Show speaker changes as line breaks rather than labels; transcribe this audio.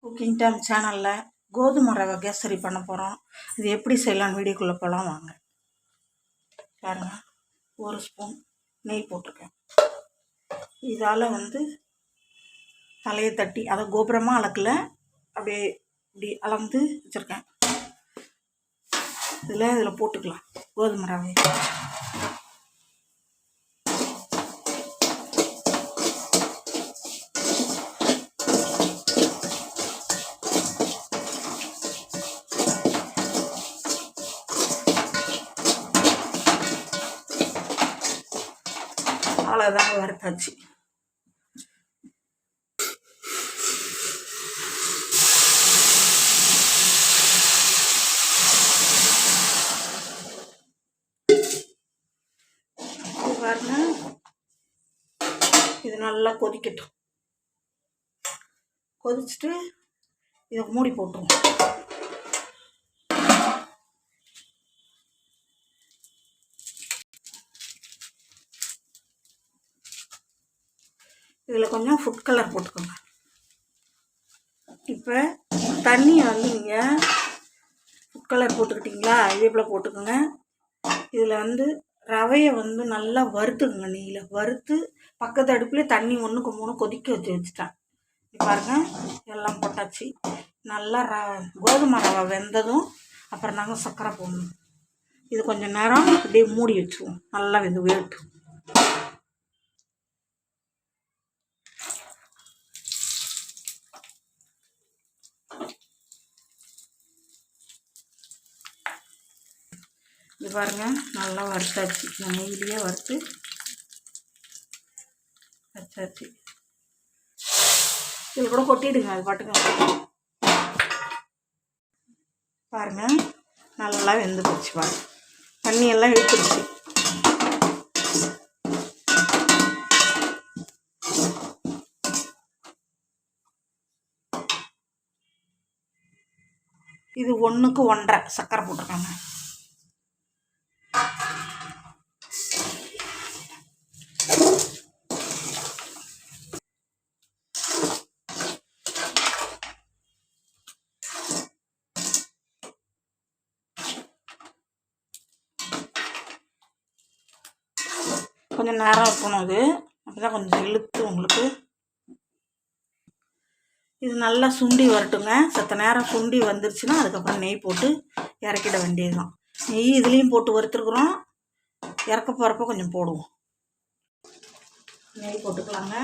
Cooking time சேனலில் கோதுமை ரவை கேசரி பண்ண போகிறோம். இது எப்படி செய்யலான்னு வீடியோக்குள்ளே போகலாம் வாங்க. பாருங்கள், 1 ஸ்பூன் நெய் போட்டிருக்கேன். இதால் தலையை தட்டி அதை கோபுரமாக அளக்கல, அப்படியே இப்படி அளந்து வச்சுருக்கேன். இதில் போட்டுக்கலாம் கோதுமை ரவை. அவ்வளோதான், வறுத்தாச்சு. பாருங்க, இது நல்லா கொதிக்கட்டும். கொதிச்சுட்டு இதை மூடி போட்டுருவோம். இதில் கொஞ்சம் ஃபுட் கலர் போட்டுக்கோங்க. இப்போ தண்ணியை நீங்கள் ஃபுட் கலர் போட்டுக்கிட்டிங்களா, இதே போல் போட்டுக்கோங்க. இதில் ரவையை நல்லா வறுத்துக்குங்க. நெய்யில் வறுத்து பக்கத்து அடுப்புலேயே தண்ணி 1க்கு 3 கொதிக்க வச்சுட்டேன். பாருங்கள், எல்லாம் போட்டாச்சு. நல்லா கோதுமை ரவை வெந்ததும் அப்புறம் நாங்கள் சர்க்கரை போடணும். இது கொஞ்சம் நேரம் அப்படியே மூடி வச்சுருவோம், நல்லா வேட்டும். இது பாருங்கள், நல்லா வறுத்தாச்சு. நெய்யிலேயே வறுத்து வச்சாச்சு. இதில் கூட கொட்டிடுங்க, அது பாட்டுக்கு. பாருங்கள், நல்லா வெந்து போச்சு. பாருங்க, தண்ணியெல்லாம் இழுத்துருச்சு. இது 1க்கு 1.5 சர்க்கரை போட்டிருக்காங்க. கொஞ்சம் நேரம் இருக்கணும். இது அப்போ தான் கொஞ்சம் இழுத்து உங்களுக்கு. இது நல்லா சுண்டி வரட்டுங்க. சத்த நேரம் சுண்டி வந்துருச்சுன்னா அதுக்கப்புறம் நெய் போட்டு இறக்கிட வேண்டியது தான். நெய் இதுலேயும் போட்டு வறுத்துருக்குறோம். இறக்க போகிறப்ப கொஞ்சம் போடுவோம். நெய் போட்டுக்கலாங்க.